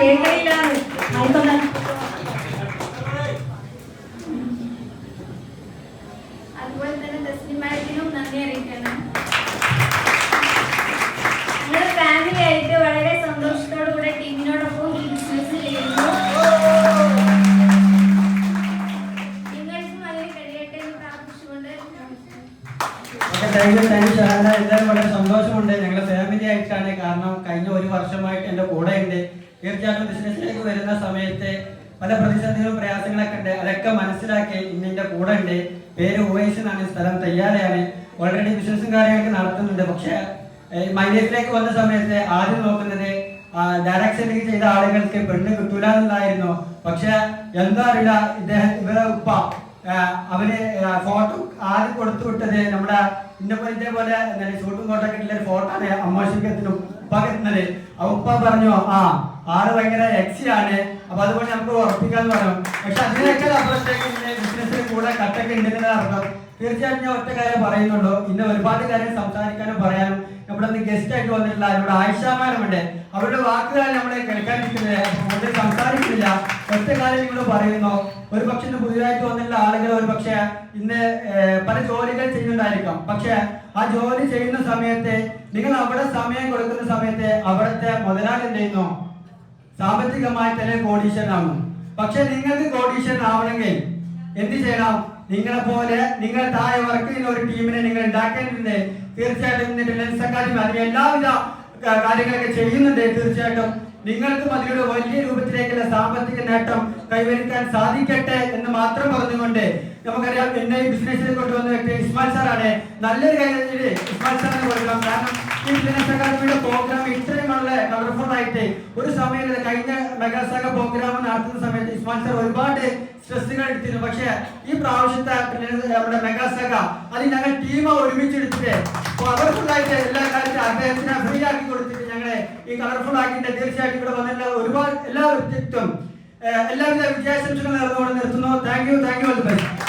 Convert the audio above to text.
കേൾക്കണില്ലാന്ന് ആയിക്കൊണ്ടാ. അതുപോലെ തന്നെ തസ്ലിം മാഡത്തിനും നന്ദി അറിയിക്കണം. ഞങ്ങളുടെ ഫാമിലി ആയിട്ട് വളരെ സന്തോഷത്തോടു കൂടെ ടീമിനോടൊപ്പം ഈ ബിസിനസ് ചെയ്യുന്നു. നിങ്ങൾക്കും അതിന് കഴിയട്ടെ എന്ന് പ്രാർത്ഥിച്ചുകൊണ്ട് എല്ലാവരും വളരെ സന്തോഷമുണ്ട്. ഞങ്ങൾ ഫാമിലി ആയിട്ടാണ്. കാരണം കഴിഞ്ഞ ഒരു വർഷമായിട്ട് എൻ്റെ കൂടെ ഉണ്ട്. തീർച്ചയായിട്ടും ബിസിനസ്സിലേക്ക് വരുന്ന സമയത്ത് പല പ്രതിസന്ധികളും പ്രയാസങ്ങളൊക്കെ ഉണ്ട്. അതൊക്കെ മനസ്സിലാക്കി ഇന്നെൻ്റെ കൂടെ ഉണ്ട്. പേര് ഉവൈസ് എന്നാണ്, സ്ഥലം തയ്യാറാണ്. ഓൾറെഡി ബിസിനസ്സും കാര്യങ്ങളൊക്കെ നടത്തുന്നുണ്ട്. പക്ഷേ മൈലേജിലേക്ക് വന്ന സമയത്ത് ആദ്യം നോക്കുന്നത് ഡയറക്ഷൻ ചെയ്ത ആളുകൾക്ക് പെണ്ണ് കിട്ടൂല എന്നുള്ളതായിരുന്നു. പക്ഷെ എന്താ അറിയില്ല, ഇവരെ ഉപ്പ അവന് ഫോട്ടോ ആദ്യം കൊടുത്തു വിട്ടത് നമ്മുടെ ഇതേപോലെ ഷൂട്ടും കോട്ടൊക്കെ ഉള്ള ഫോട്ടോ ആണ് അമ്മോഷിക്കത്തിനും ഉപ്പാക്ക് എത്തുന്നത്. ഉപ്പ പറഞ്ഞു ആള് ഭയങ്കര എക്സിയാണ്, അപ്പൊ അതുകൊണ്ട് നമുക്ക് ഉറപ്പിക്കാന്ന് പറഞ്ഞു. പക്ഷെ അതിനൊക്കെ അപ്പുറത്തേക്ക് ബിസിനസ്സിൽ കൂടെ കട്ടൊക്കെ ഉണ്ടെന്ന് അർത്ഥം. തീർച്ചയായിട്ടും ഞാൻ ഒറ്റ കാര്യം പറയുന്നുള്ളൂ. ഇന്ന് ഒരുപാട് കാര്യം സംസാരിക്കാനും പറയാനും നമ്മുടെ ഗസ്റ്റ് ആയിട്ട് വന്നിട്ടുള്ള ഇവിടെ ആയിഷ മാഡം ഉണ്ട്. അവരുടെ വാക്കുകൾ നമ്മളെ കേൾക്കാനിരിക്കുന്നത് കൂടുതൽ സംസാരിക്കുന്നില്ല. ഒറ്റ കാര്യം നിങ്ങൾ പറയുന്നു. ഒരു പക്ഷെ ഇന്ന് പുതിയതായിട്ട് വന്നിട്ടുള്ള ആളുകൾ ഒരു പക്ഷെ ഇന്ന് പല ജോലികൾ ചെയ്യുന്നുണ്ടായിരിക്കാം. പക്ഷെ ആ ജോലി ചെയ്യുന്ന സമയത്ത് നിങ്ങൾ അവിടെ സമയം കൊടുക്കുന്ന സമയത്ത് അവിടുത്തെ മുതലാളി എന്ത് ചെയ്യുന്നു? സാമ്പത്തികമായി തന്നെ കോടീശ്വരനാണ്. പക്ഷെ നിങ്ങൾക്ക് കോടീശ്വരൻ ആവണമെങ്കിൽ എന്ത് ചെയ്യണം? നിങ്ങളെ പോലെ നിങ്ങൾ താഴെ വർക്ക് ചെയ്യുന്ന ഒരു ടീമിനെ നിങ്ങൾ ഉണ്ടാക്കേണ്ടതുണ്ട്. തീർച്ചയായിട്ടും അതിന് എല്ലാവിധ കാര്യങ്ങളൊക്കെ ചെയ്യുന്നുണ്ട്. തീർച്ചയായിട്ടും നിങ്ങൾക്കും അതിലൂടെ വലിയ രൂപത്തിലേക്കുള്ള സാമ്പത്തിക നേട്ടം കൈവരിക്കാൻ സാധിക്കട്ടെ എന്ന് മാത്രം പറഞ്ഞുകൊണ്ട് നമുക്കറിയാം എന്നെ ഈ ബിസിനസ്സിൽ കൊണ്ടുവന്ന വ്യക്തി ഇസ്മാൽ സാറാണ്. നല്ലൊരു കാര്യം ഇസ്മാൽ സാറിന് കൊടുക്കണം. കാരണം ഈ ബിസിനസ് അക്കാദമിയുടെ പ്രോഗ്രാം ഇത്രയും വളരെ കളർഫുൾ ആയിട്ട് ഒരു സമയത്ത് കഴിഞ്ഞ മെഗാസാഗ പ്രോഗ്രാം നടത്തുന്ന സമയത്ത് ഇസ്മാൽ സാർ ഒരുപാട് സ്ട്രെസ്സുകൾ എടുത്തിരുന്നു. പക്ഷേ ഈ പ്രാവശ്യത്തെ നമ്മുടെ മെഗാസാഗ അത് ഞങ്ങൾ ടീം ഒരുമിച്ചെടുത്തിട്ട് പവർഫുള്ളായിട്ട് എല്ലാ കാര്യത്തിലും അദ്ദേഹത്തിന് ഫ്രീ ആക്കി കൊടുത്തിട്ട് ഞങ്ങളെ ഈ കളർഫുൾ ആക്കിയിട്ട് തീർച്ചയായിട്ടും ഇവിടെ വന്നിട്ടുള്ള ഒരുപാട് എല്ലാ വ്യക്തിത്വം എല്ലാവിധ വിജയാശംസകൾ നേർന്നുകൊണ്ട് നിർത്തുന്നു. Thank you.